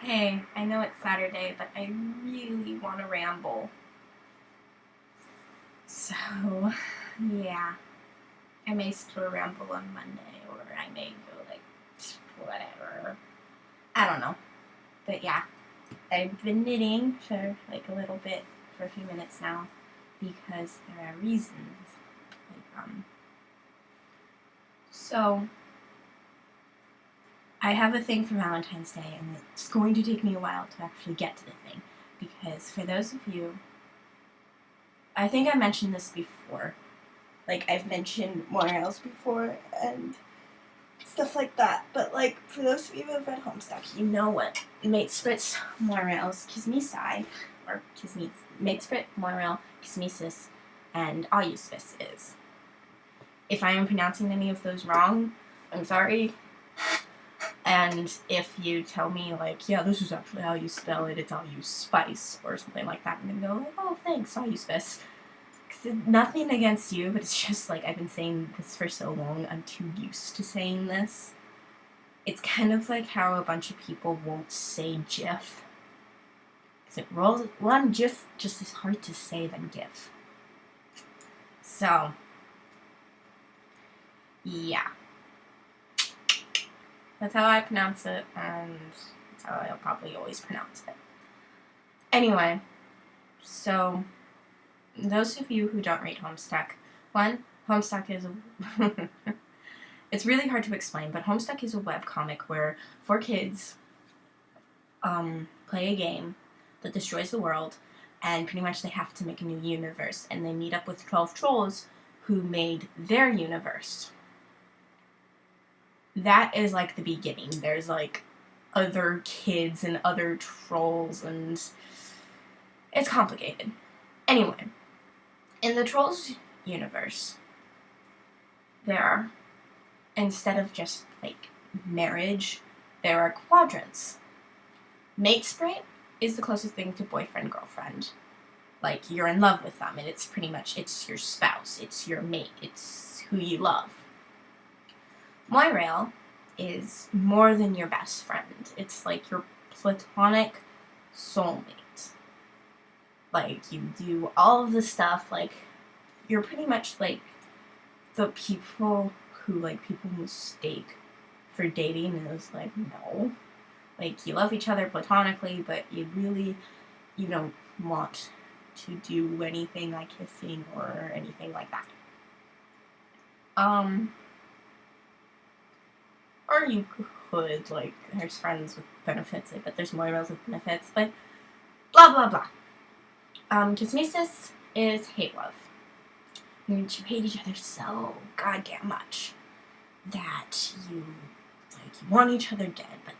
Hey, I know it's Saturday, but I really want to ramble. So, yeah, I may still ramble on Monday, or I may go like, whatever. I don't know. But yeah, I've been knitting for like a little bit, for a few minutes now, because there are reasons. Like, so, I have a thing for Valentine's Day, and it's going to take me a while to actually get to the thing, because for those of you, I think I mentioned this before. Like, I've mentioned Morels before and stuff like that. But, like, for those of you who have read Homestuck, you know what Matesprit Morels, Kismisai, or Matesprit Morel, Kismesis, and Ayuspis is. If I am pronouncing any of those wrong, I'm sorry. And if you tell me, like, yeah, this is actually how you spell it, it's Ayuspice, or something like that, I'm gonna go, like, oh, thanks, Ayuspis. Nothing against you, but it's just like I've been saying this for so long, I'm too used to saying this. It's kind of like how a bunch of people won't say GIF. Because it rolls, one GIF just is hard to say than GIF. So, yeah. That's how I pronounce it, and that's how I'll probably always pronounce it. Anyway, so those of you who don't read Homestuck, one, Homestuck is a it's really hard to explain, but Homestuck is a webcomic where 4 kids play a game that destroys the world, and pretty much they have to make a new universe, and they meet up with 12 trolls who made their universe. That is like the beginning. There's like other kids and other trolls, and it's complicated. Anyway, in the trolls universe, there are, instead of just like marriage, there are quadrants. Matesprit is the closest thing to boyfriend-girlfriend. Like, you're in love with them, and it's pretty much, it's your spouse, it's your mate, it's who you love. Moirail is more than your best friend. It's like your platonic soulmate. Like, you do all of the stuff, like, you're pretty much like the people who, like, people mistake for dating, and it's like, no. Like, you love each other platonically, but you don't want to do anything like kissing or anything like that. Or you could, like, there's friends with benefits, but there's Moirails with benefits, but blah blah blah. Kismesis is hate love. You hate each other so goddamn much that you want each other dead, but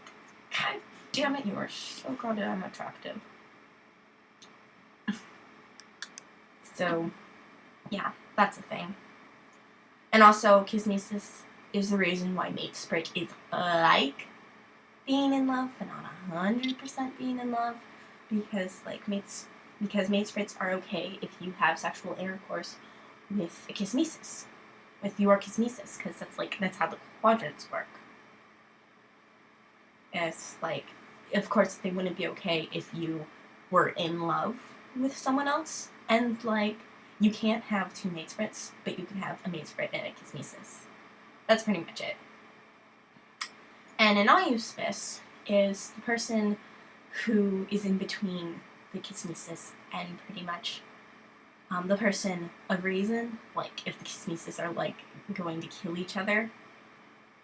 god damn it, you are so goddamn attractive. So, yeah, that's a thing. And also, Kismesis is the reason why Matesprit is like being in love, but not 100% being in love, because Matesprits are okay if you have sexual intercourse with a Kismesis, with your Kismesis, because that's how the quadrants work. And it's like, of course, they wouldn't be okay if you were in love with someone else, and like, you can't have 2 Matesprits, but you can have a Matesprit and a Kismesis. That's pretty much it. And an Ayuspis is the person who is in between the Kismesis and pretty much the person of reason. Like, if the Kismesis are like going to kill each other,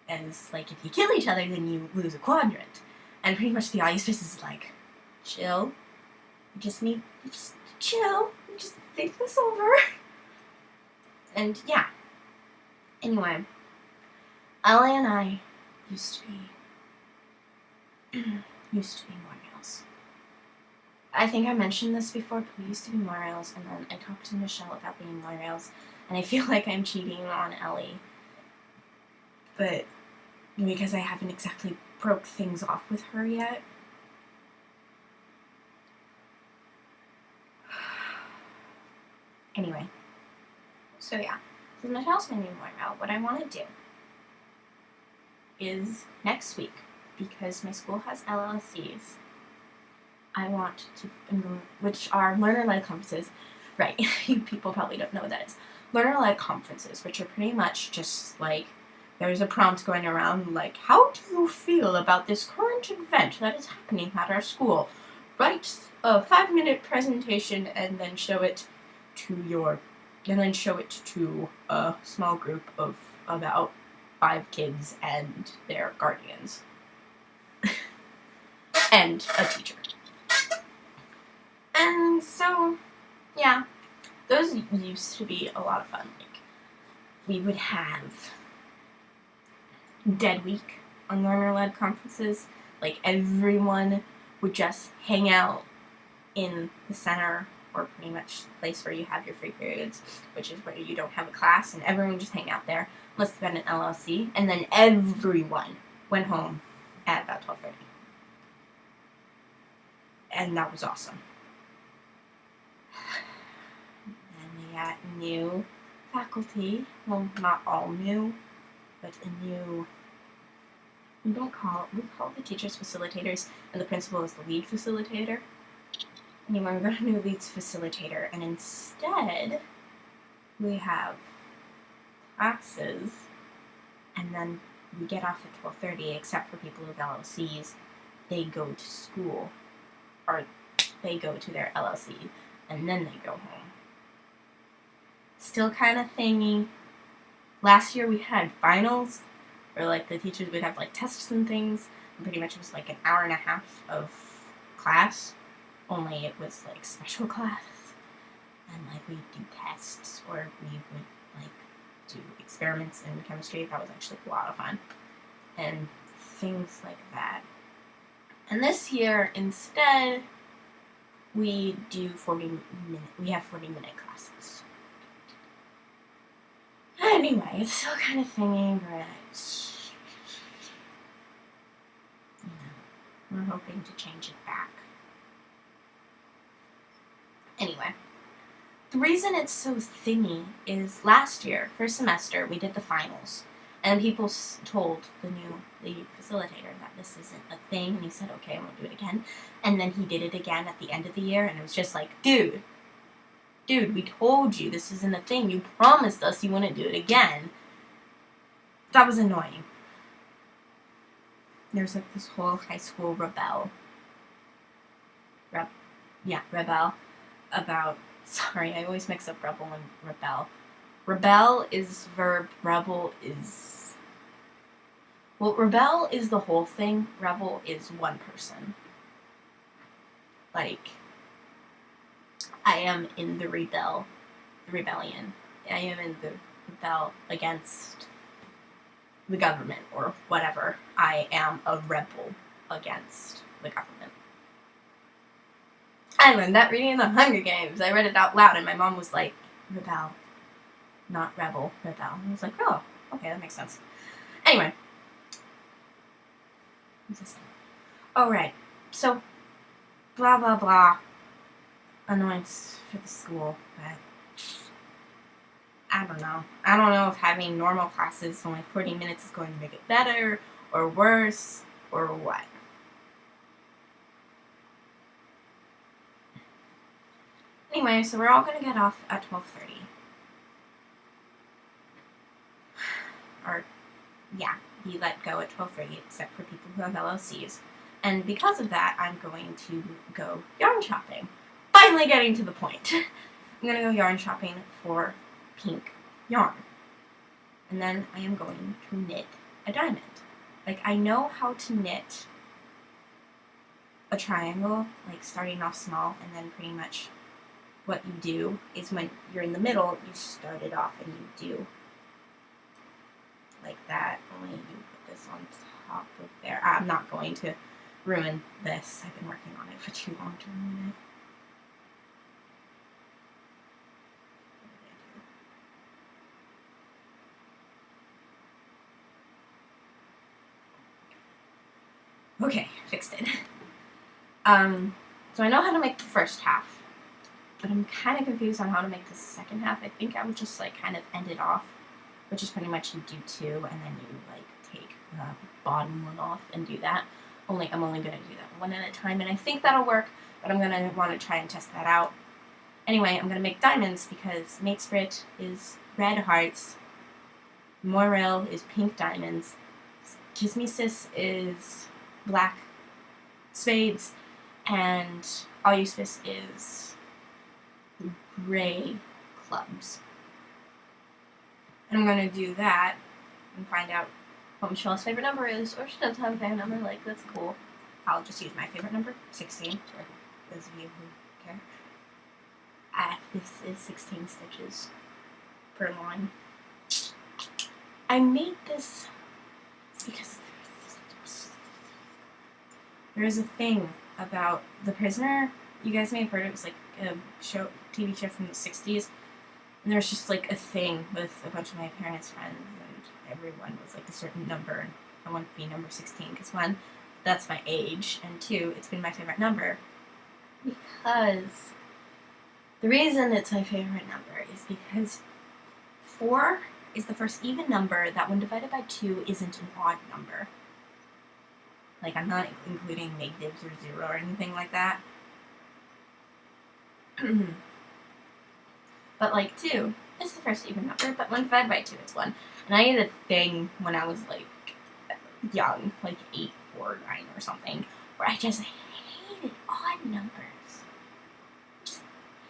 as like, if you kill each other, then you lose a quadrant. And pretty much the Ayuspis is like, chill. You just chill. You just think this over. And yeah. Anyway, Ellie and I used to be Moirails. I think I mentioned this before, but we used to be Moirails, and then I talked to Michelle about being Moirails, and I feel like I'm cheating on Ellie. But because I haven't exactly broke things off with her yet. Anyway. So yeah. So Michelle's my new Moirail. What I want to do is next week, because my school has LLCs, I want to enroll, which are learner-led conferences. Right, people probably don't know what that is. Learner-led conferences, which are pretty much just like, there's a prompt going around like, how do you feel about this current event that is happening at our school? Write a 5-minute presentation and then show it to a small group of about 5 kids and their guardians. And a teacher. And so, yeah, those used to be a lot of fun. Like, we would have Dead Week on learner-led conferences. Like, everyone would just hang out in the center, or pretty much the place where you have your free periods, which is where you don't have a class, and everyone would just hang out there, unless they had an LLC, and then everyone went home at about 12:30. And that was awesome. Then we got new faculty. Well, not all new, but a new... We call the teachers facilitators, and the principal is the lead facilitator. Anyway, we got a new leads facilitator, and instead we have classes, and then we get off at 12:30, except for people with LLCs. They go to school, or they go to their LLC, and then they go home. Still kind of thingy. Last year we had finals, where like the teachers would have like tests and things, and pretty much it was like an hour and a half of class, only it was like special class, and like we'd do tests, or we would like do experiments in chemistry. That was actually a lot of fun, and things like that. And this year, instead, we do 40-minute classes. Anyway, it's still kind of thingy, but we're hoping to change it back. Anyway, the reason it's so thingy is last year, first semester, we did the finals, and people told the new lead facilitator that this isn't a thing, and he said, okay, I won't do it again. And then he did it again at the end of the year, and it was just like, dude, we told you this isn't a thing. You promised us you wouldn't do it again. That was annoying. There's like this whole high school rebel about, sorry, I always mix up rebel and rebel. Rebel is verb, rebel is, well, rebel is the whole thing, rebel is one person. Like, I am in the rebellion. I am in the rebel against the government, or whatever. I am a rebel against the government. I learned that reading The Hunger Games. I read it out loud, and my mom was like, rebel. Not rebel, rebel. And I was like, oh, okay, that makes sense. Anyway. Alright, so, blah, blah, blah. Annoyance for the school, but I don't know. I don't know if having normal classes only 40 minutes is going to make it better, or worse, or what. Anyway, so we're all going to get off at 12:30. Or, yeah, be let go at 12:30, except for people who have LLCs. And because of that, I'm going to go yarn shopping. Finally getting to the point. I'm going to go yarn shopping for pink yarn. And then I am going to knit a diamond. Like, I know how to knit a triangle, like starting off small, and then pretty much what you do is when you're in the middle, you start it off and you do like that, only you put this on top of there. I'm not going to ruin this. I've been working on it for too long to ruin it. Okay, fixed it. So I know how to make the first half, but I'm kind of confused on how to make the second half. I think I would just like kind of end it off, which is pretty much you do 2, and then you like take the bottom one off and do that. I'm only going to do that one at a time, and I think that'll work, but I'm going to want to try and test that out. Anyway, I'm going to make diamonds because Makesprit is red hearts, Morel is pink diamonds, Kismesis is black spades, and Aluspis is gray clubs. And I'm going to do that and find out what Michelle's favorite number is, or she doesn't have a favorite number, like, that's cool. I'll just use my favorite number, 16, for those of you who care. This is 16 stitches per line. I made this because there's a thing about The Prisoner. You guys may have heard it. It was like a TV show from the 60s. And there was just like a thing with a bunch of my parents' friends, and everyone was like a certain number. And I wanted to be number 16 because, one, that's my age, and two, it's been my favorite number. Because the reason it's my favorite number is because 4 is the first even number that, when divided by 2, isn't an odd number. Like, I'm not including negatives or 0 or anything like that. But, like, 2 is the first even number, but when divided by 2, it's 1. And I had a thing when I was, like, young, like 8 or 9 or something, where I just hated odd numbers. Just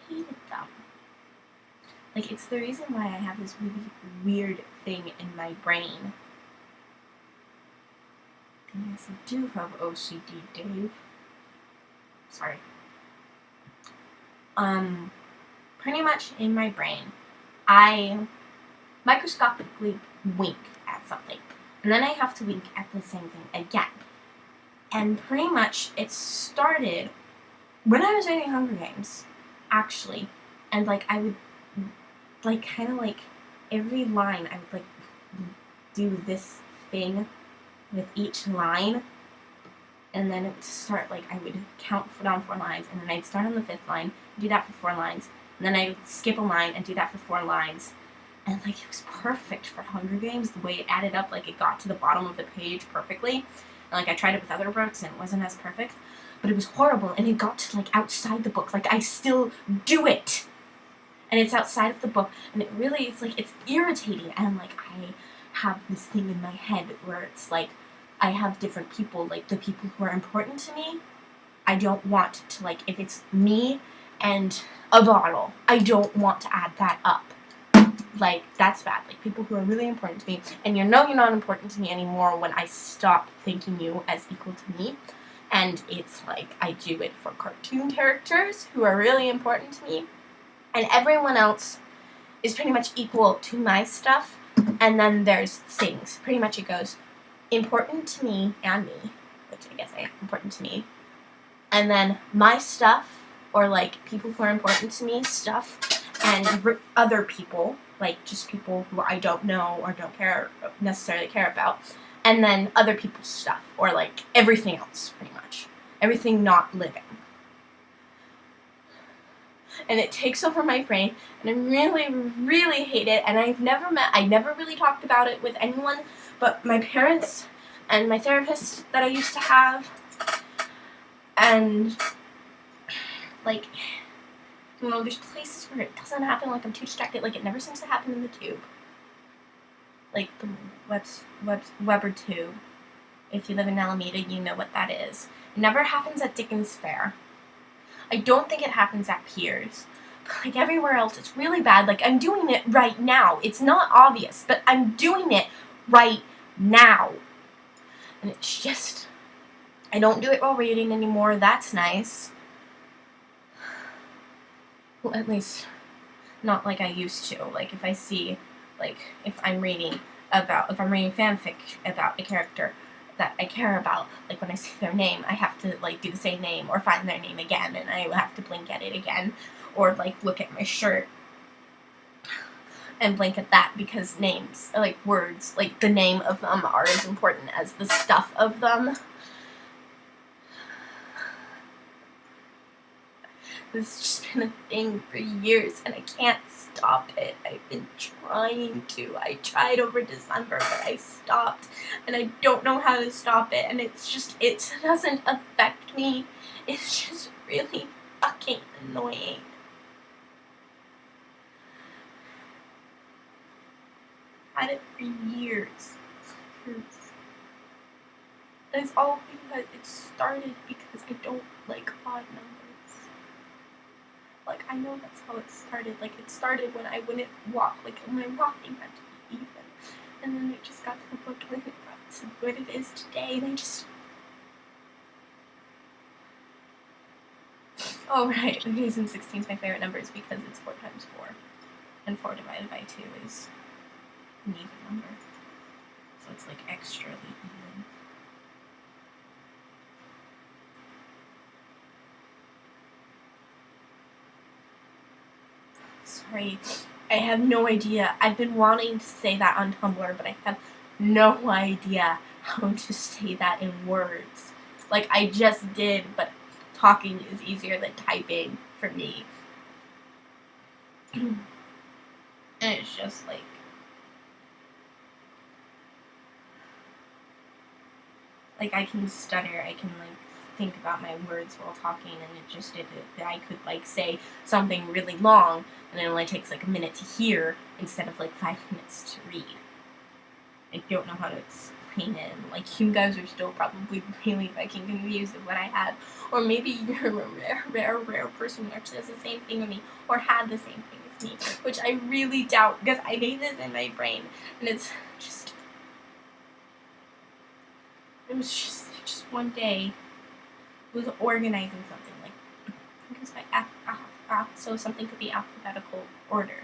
hated them. Like, it's the reason why I have this really weird thing in my brain. Yes, I do have OCD, Dave. Sorry. Pretty much in my brain, I microscopically wink at something. And then I have to wink at the same thing again. And pretty much it started when I was reading Hunger Games, actually. And, like, I would, like, kind of, like, every line, I would, like, do this thing with each line. And then it would start, like, I would count down 4 lines, and then I'd start on the 5th line, do that for 4 lines, and then I would skip a line and do that for 4 lines. And, like, it was perfect for Hunger Games, the way it added up, like, it got to the bottom of the page perfectly. And, like, I tried it with other books, and it wasn't as perfect. But it was horrible, and it got to, like, outside the book. Like, I still do it! And it's outside of the book, and it really, it's, like, it's irritating. And, like, I have this thing in my head where it's, like, I have different people, like, the people who are important to me, I don't want to, like, if it's me and a bottle, I don't want to add that up. Like, that's bad. Like, people who are really important to me, and you know you're not important to me anymore when I stop thinking you as equal to me. And it's like, I do it for cartoon characters who are really important to me, and everyone else is pretty much equal to my stuff. And then there's things. Pretty much it goes important to me and me, which I guess I am important to me. And then my stuff, or, like, people who are important to me stuff, and other people, like, just people who I don't know or don't necessarily care about, and then other people's stuff, or, like, everything else, pretty much. Everything not living. And it takes over my brain, and I really, really hate it, and I never really talked about it with anyone but my parents and my therapist that I used to have. And, like, you know, there's places where it doesn't happen, like, I'm too distracted, like, it never seems to happen in the tube. Like, the Weber tube. If you live in Alameda, you know what that is. It never happens at Dickens Fair. I don't think it happens at Piers. But, like, everywhere else, it's really bad. Like, I'm doing it right now. It's not obvious, but I'm doing it right now. And it's just, I don't do it while reading anymore. That's nice. Well, at least, not like I used to. Like, if I see, like, if I'm reading fanfic about a character that I care about, like, when I see their name, I have to, like, do the same name, or find their name again, and I have to blink at it again, or, like, look at my shirt and blink at that, because names, like, words, like, the name of them are as important as the stuff of them. It's just been a thing for years, and I can't stop it. I've been trying to. I tried over December, but I stopped, and I don't know how to stop it, and it doesn't affect me. It's just really fucking annoying. I've had it for years. And it's all because it started because I don't like odd numbers. Like, I know that's how it started. Like, it started when I wouldn't walk. Like, my walking had to be even. And then it just got to the book, and then it got to what it is today, and I just... Oh, right. The reason 16 is my favorite number is because it's 4 times 4. And 4 divided by 2 is an even number. So it's, like, extra even. Sorry, I have no idea. I've been wanting to say that on Tumblr, but I have no idea how to say that in words. Like, I just did, but talking is easier than typing for me. And it's just like... Like, I can stutter, I can, like, think about my words while talking, and it just did it. I could, like, say something really long, and it only takes, like, a minute to hear, instead of, like, 5 minutes to read. I don't know how to explain it, and, like, you guys are still probably really fucking confused of what I had, or maybe you're a rare person who actually has the same thing as me, or had the same thing as me, which I really doubt, because I made this in my brain, and it's just... It was just one day, I was organizing something, like, I think it was by so something could be alphabetical order.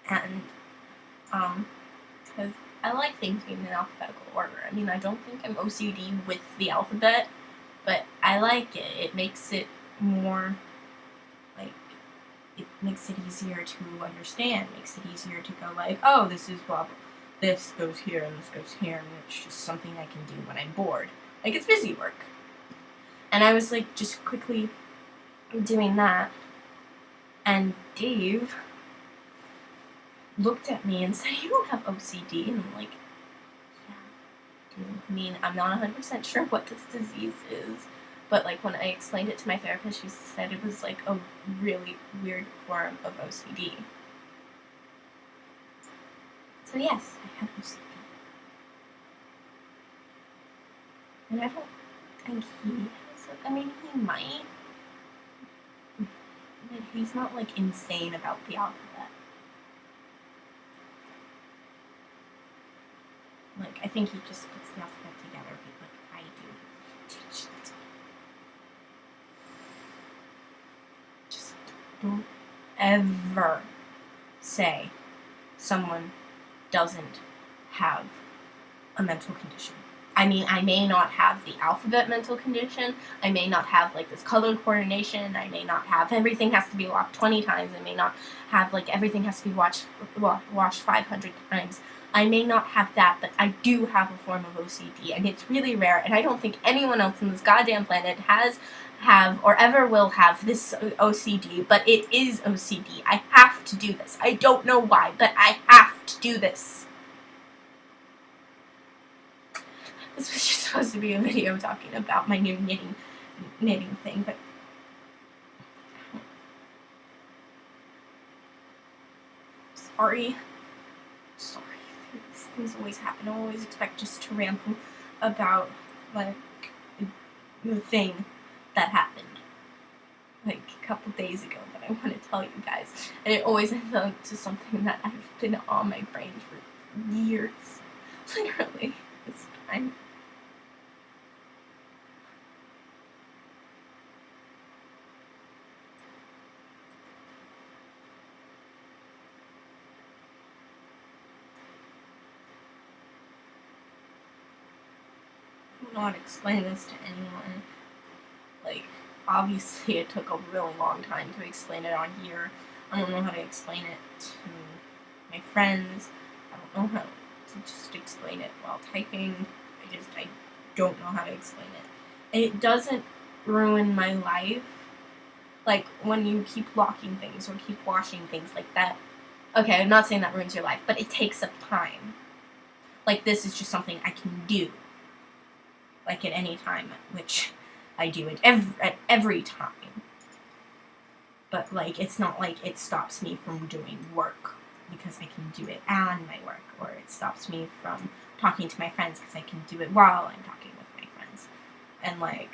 And, because I like things being in alphabetical order. I mean, I don't think I'm OCD with the alphabet, but I like it. It makes it more, like, it makes it easier to understand, makes it easier to go like, oh, this is blah, blah. This goes here and this goes here, and it's just something I can do when I'm bored. Like, it's busy work. And I was, like, just quickly doing that, and Dave looked at me and said, you don't have OCD, and I'm like, yeah, I do. I mean, I'm not 100% sure what this disease is, but, like, when I explained it to my therapist, she said it was, like, a really weird form of OCD. So yes, I have OCD. And I don't think he has it. I mean, he might. But he's not, like, insane about the alphabet. Like, I think he just puts the alphabet together, but, like, I do. Just don't ever say someone doesn't have a mental condition. I mean, I may not have the alphabet mental condition, I may not have, like, this color coordination, I may not have everything has to be walked 20 times, I may not have, like, everything has to be washed 500 times. I may not have that, but I do have a form of OCD, and it's really rare, and I don't think anyone else on this goddamn planet have or ever will have this OCD, but it is OCD. I have to do this. I don't know why, but I have to do this. This was just supposed to be a video talking about my new knitting thing, but sorry. These things always happen. I always expect just to ramble about, like, the thing that happened, like, a couple days ago that I want to tell you guys. And it always ends up to something that I've been on my brain for years. Literally, this time. I don't know how to explain this to anyone. Like, obviously it took a really long time to explain it on here. I don't know how to explain it to my friends. I don't know how to just explain it while typing. I don't know how to explain it. it doesn't ruin my life. Like, when you keep locking things or keep washing things like that. Okay, I'm not saying that ruins your life, but it takes up time. Like, this is just something I can do. Like, at any time, which I do it at every time. But, like, it's not like it stops me from doing work because I can do it on my work. Or it stops me from talking to my friends because I can do it while I'm talking with my friends. And, like,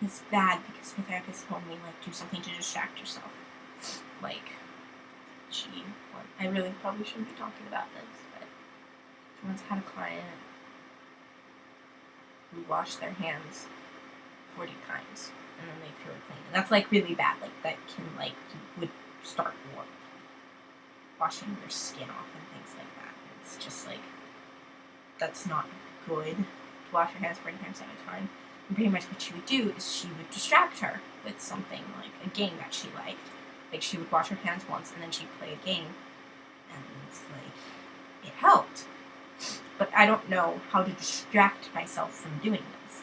it's bad because my therapist told me, like, do something to distract yourself. Like, I really probably shouldn't be talking about this, but she once had a client who washed their hands 40 times and then they feel clean. And that's, like, really bad. Like, that can, like, you would start washing your skin off and things like that. It's just, like, that's not good to wash your hands 40 times at a time. And pretty much what she would do is she would distract her with something, like a game that she liked. Like, she would wash her hands once and then she'd play a game. And, like, it helped. But I don't know how to distract myself from doing this.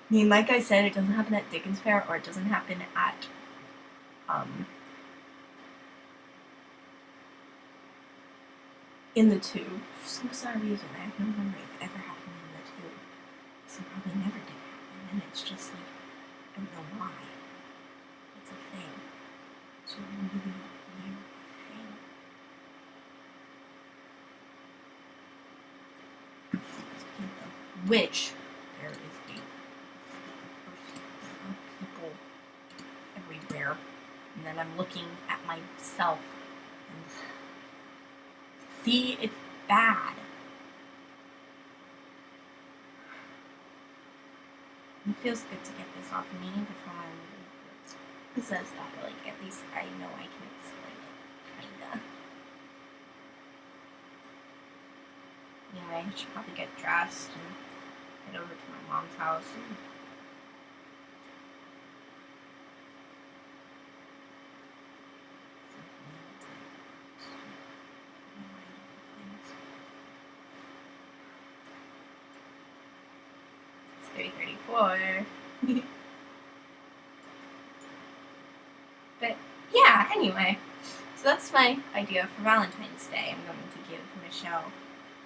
I mean, like I said, it doesn't happen at Dickens Fair, or it doesn't happen at, in the tube. For some bizarre reason, I have no memory of it ever happening in the tube. So it probably never did happen, and it's just like, I don't know why. It's a thing. It's a really weird thing. Which, there is people everywhere, and then I'm looking at myself, and see, it's bad. It feels good to get this off of me before it says that, but, like, at least I know I can explain it, kinda. Anyway, I should probably get dressed and head over to my mom's house and it's 3:34. But yeah, anyway. So that's my idea for Valentine's Day. I'm going to give Michelle,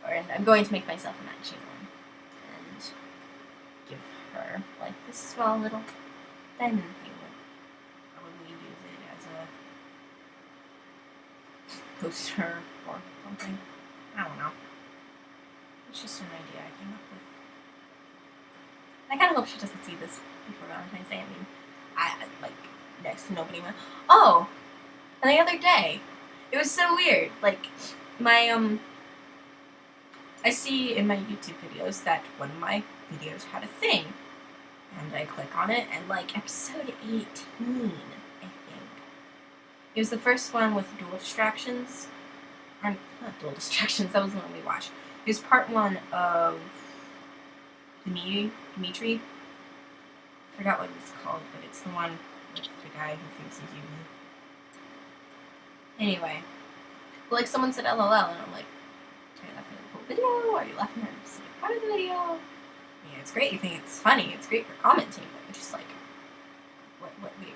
I'm going to make myself a matching one, and give her, like, this small little diamond thing. Probably use it as a coaster or something. I don't know. It's just an idea I came up with. I kind of hope she doesn't see this before Valentine's Day. I mean, like, next to nobody went, oh! And the other day, it was so weird. Like, I see in my YouTube videos that one of my videos had a thing. And I click on it, and, like, episode 18, I think. It was the first one with dual distractions. Or, not dual distractions, that was the one we watched. It was part 1 of Dimitri. I forgot what it's called, but it's the one with the guy who thinks he's human. Anyway, well, like, someone said LOL, and I'm like, are you laughing at the whole video? Are you laughing at a specific part of the video? Yeah, it's great. You think it's funny. It's great for commenting, but you're just like,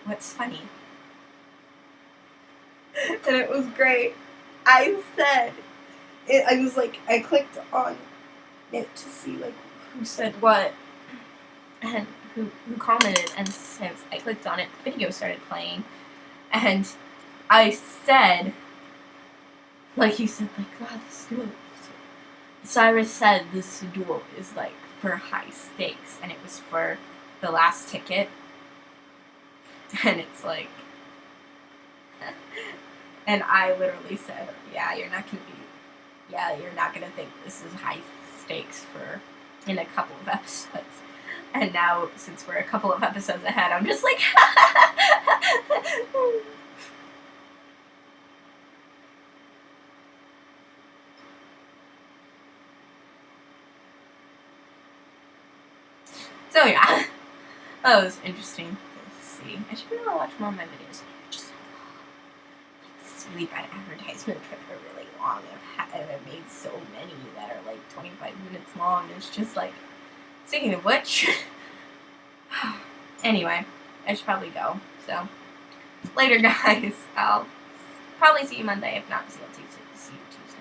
what's funny? And it was great. I said, I clicked on it to see, like, who said what, and who commented, and since I clicked on it, the video started playing, and I said, like, he said, like, God, this duel. Cyrus said this duel is, like, for high stakes, and it was for the last ticket, and it's like, and I literally said, yeah, you're not gonna think this is high stakes in a couple of episodes. And now, since we're a couple of episodes ahead, I'm just like, so yeah, that was interesting to see. I should really watch more of my videos. Just, this is really bad advertisement for a really long long. And I've made so many that are like 25 minutes long. It's just like, speaking of which, anyway, I should probably go. So, later, guys. I'll probably see you Monday. If not, see you Tuesday.